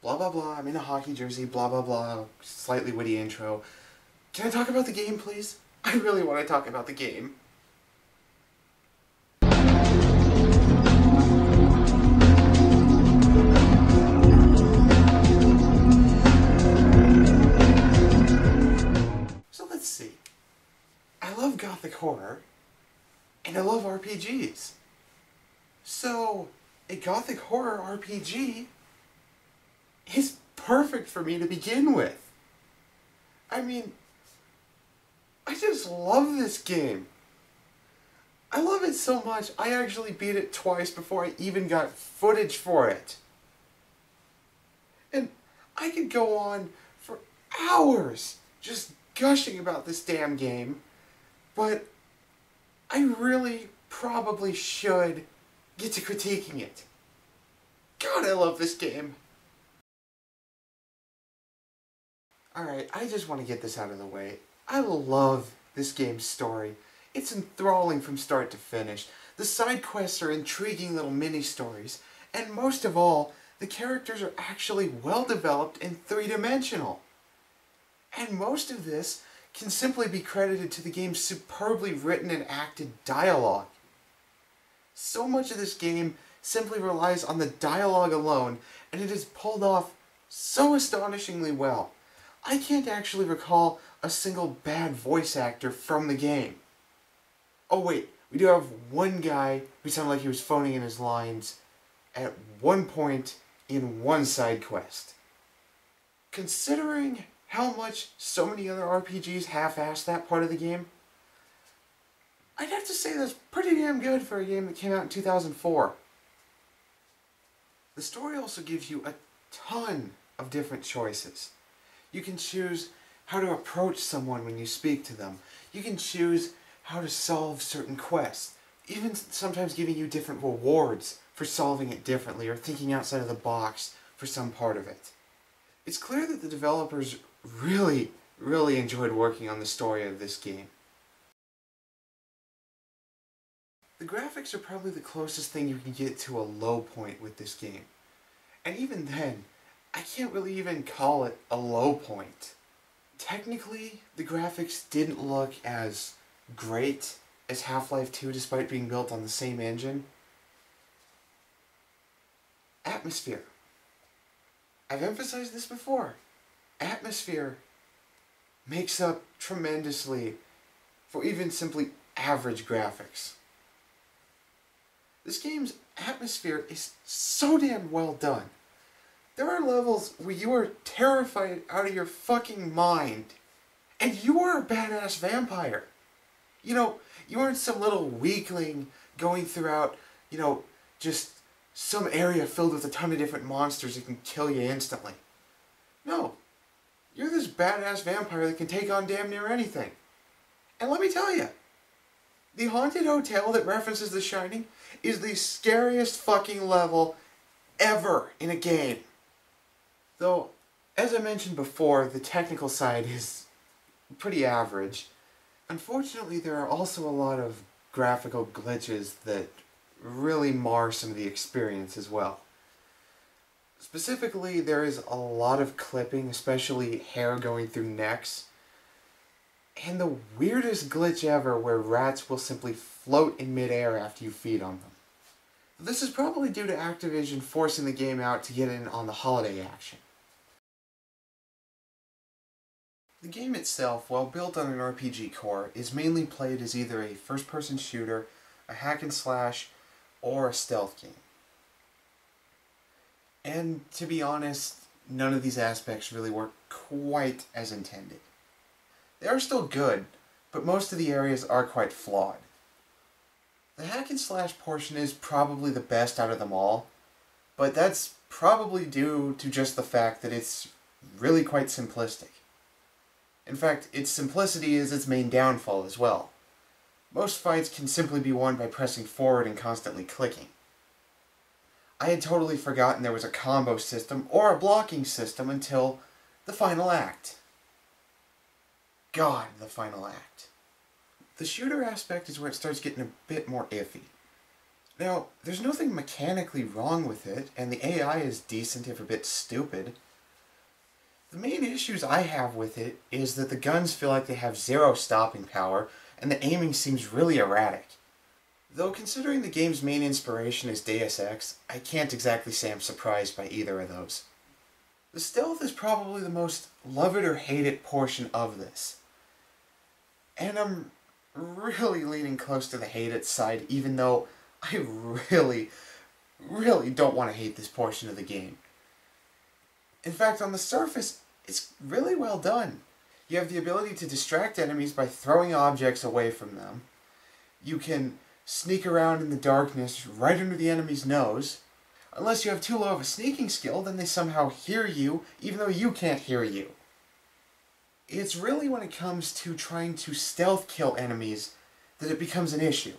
blah blah blah, I'm in a hockey jersey, blah blah blah, slightly witty intro. Can I talk about the game, please? I really want to talk about the game. So let's see. I love gothic horror, and I love RPGs. So, a gothic horror RPG is perfect for me to begin with. I mean, I just love this game. I love it so much, I actually beat it twice before I even got footage for it. And I could go on for hours just gushing about this damn game, but I really probably should get to critiquing it. God, I love this game. Alright, I just want to get this out of the way. I love this game's story. It's enthralling from start to finish. The side quests are intriguing little mini-stories. And most of all, the characters are actually well developed and three-dimensional. And most of this can simply be credited to the game's superbly written and acted dialogue. So much of this game simply relies on the dialogue alone, and it is pulled off so astonishingly well. I can't actually recall a single bad voice actor from the game. Oh wait, we do have one guy who sounded like he was phoning in his lines at one point in one side quest. Considering how much so many other RPGs half-ass that part of the game, I'd have to say that's pretty damn good for a game that came out in 2004. The story also gives you a ton of different choices. You can choose how to approach someone when you speak to them. You can choose how to solve certain quests, even sometimes giving you different rewards for solving it differently or thinking outside of the box for some part of it. It's clear that the developers really enjoyed working on the story of this game. The graphics are probably the closest thing you can get to a low point with this game. And even then, I can't really even call it a low point. Technically, the graphics didn't look as great as Half-Life 2 despite being built on the same engine. Atmosphere. I've emphasized this before. Atmosphere makes up tremendously for even simply average graphics. This game's atmosphere is so damn well done. There are levels where you are terrified out of your fucking mind, and you are a badass vampire. You know, you aren't some little weakling going throughout, just some area filled with a ton of different monsters that can kill you instantly. No, you're this badass vampire that can take on damn near anything. And let me tell you, the haunted hotel that references The Shining is the scariest fucking level ever in a game. Though, as I mentioned before, the technical side is pretty average. Unfortunately, there are also a lot of graphical glitches that really mar some of the experience as well. Specifically, there is a lot of clipping, especially hair going through necks. And the weirdest glitch ever where rats will simply float in midair after you feed on them. This is probably due to Activision forcing the game out to get in on the holiday action. The game itself, while built on an RPG core, is mainly played as either a first-person shooter, a hack and slash, or a stealth game. And to be honest, none of these aspects really work quite as intended. They are still good, but most of the areas are quite flawed. The hack and slash portion is probably the best out of them all, but that's probably due to just the fact that it's really quite simplistic. In fact, its simplicity is its main downfall as well. Most fights can simply be won by pressing forward and constantly clicking. I had totally forgotten there was a combo system or a blocking system until the final act. God, the final act. The shooter aspect is where it starts getting a bit more iffy. Now, there's nothing mechanically wrong with it, and the AI is decent if a bit stupid. The main issues I have with it is that the guns feel like they have zero stopping power, and the aiming seems really erratic. Though considering the game's main inspiration is Deus Ex, I can't exactly say I'm surprised by either of those. The stealth is probably the most love it or hate it portion of this. And I'm really leaning close to the hate it side, even though I really don't want to hate this portion of the game. In fact, on the surface, it's really well done. You have the ability to distract enemies by throwing objects away from them. You can sneak around in the darkness right under the enemy's nose. Unless you have too low of a sneaking skill, then they somehow hear you, even though you can't hear you. It's really when it comes to trying to stealth kill enemies that it becomes an issue.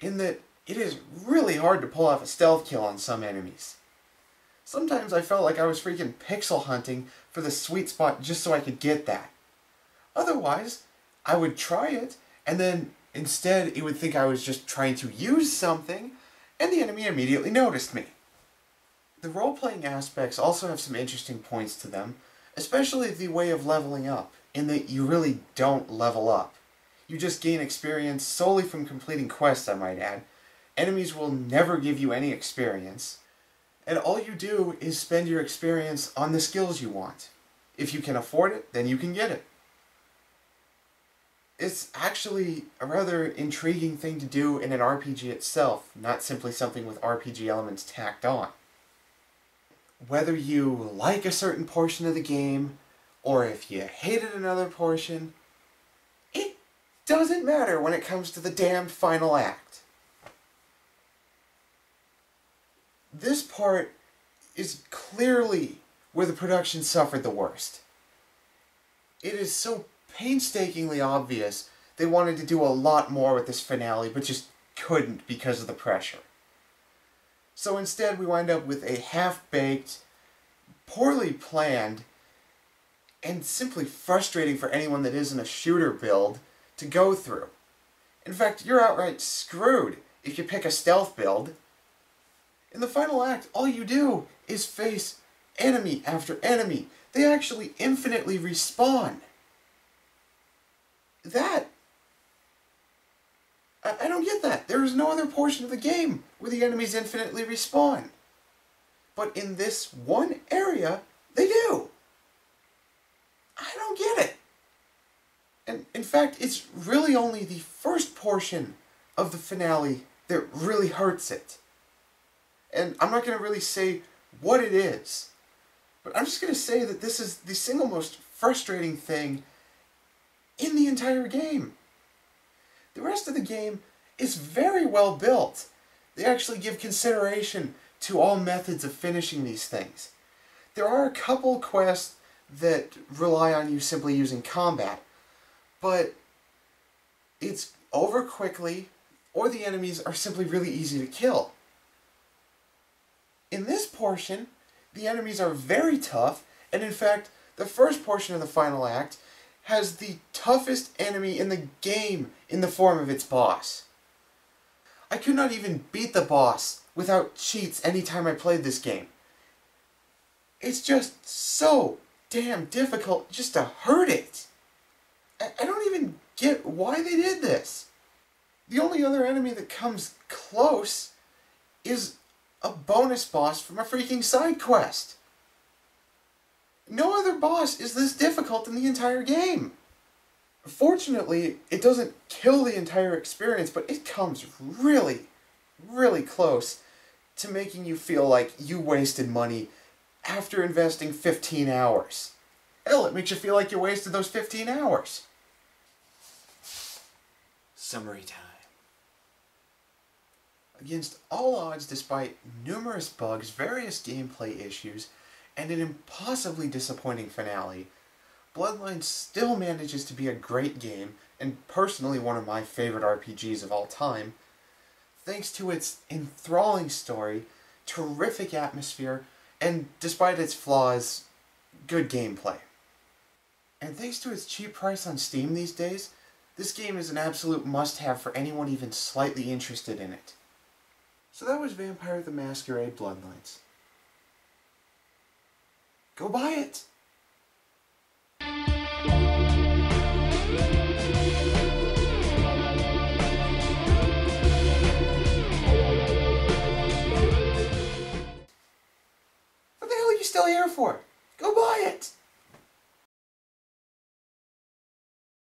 In that it is really hard to pull off a stealth kill on some enemies. Sometimes I felt like I was freaking pixel hunting for the sweet spot just so I could get that. Otherwise, I would try it, and then instead it would think I was just trying to use something, and the enemy immediately noticed me. The role-playing aspects also have some interesting points to them, especially the way of leveling up, in that you really don't level up. You just gain experience solely from completing quests, I might add. Enemies will never give you any experience, and all you do is spend your experience on the skills you want. If you can afford it, then you can get it. It's actually a rather intriguing thing to do in an RPG itself, not simply something with RPG elements tacked on. Whether you like a certain portion of the game, or if you hated another portion, it doesn't matter when it comes to the damned final act. This part is clearly where the production suffered the worst. It is so painstakingly obvious they wanted to do a lot more with this finale, but just couldn't because of the pressure. So instead we wind up with a half-baked, poorly planned, and simply frustrating for anyone that isn't a shooter build to go through. In fact, you're outright screwed if you pick a stealth build. In the final act, all you do is face enemy after enemy. They actually infinitely respawn. I don't get that. There is no other portion of the game where the enemies infinitely respawn. But in this one area, they do. I don't get it. And in fact, it's really only the first portion of the finale that really hurts it. And I'm not going to really say what it is, but I'm just going to say that this is the single most frustrating thing in the entire game. The rest of the game is very well built. They actually give consideration to all methods of finishing these things. There are a couple quests that rely on you simply using combat, but it's over quickly, or the enemies are simply really easy to kill. In this portion, the enemies are very tough, and in fact, the first portion of the final act has the toughest enemy in the game in the form of its boss. I could not even beat the boss without cheats anytime I played this game. It's just so damn difficult just to hurt it. I don't even get why they did this. The only other enemy that comes close is a bonus boss from a freaking side quest. No other boss is this difficult in the entire game. Fortunately, it doesn't kill the entire experience, but it comes really, really close to making you feel like you wasted money after investing 15 hours. Hell, it makes you feel like you wasted those 15 hours. Summary time. Against all odds, despite numerous bugs, various gameplay issues, and an impossibly disappointing finale, Bloodlines still manages to be a great game, and personally one of my favorite RPGs of all time, thanks to its enthralling story, terrific atmosphere, and despite its flaws, good gameplay. And thanks to its cheap price on Steam these days, this game is an absolute must-have for anyone even slightly interested in it. So that was Vampire the Masquerade Bloodlines. Go buy it! What the hell are you still here for? Go buy it!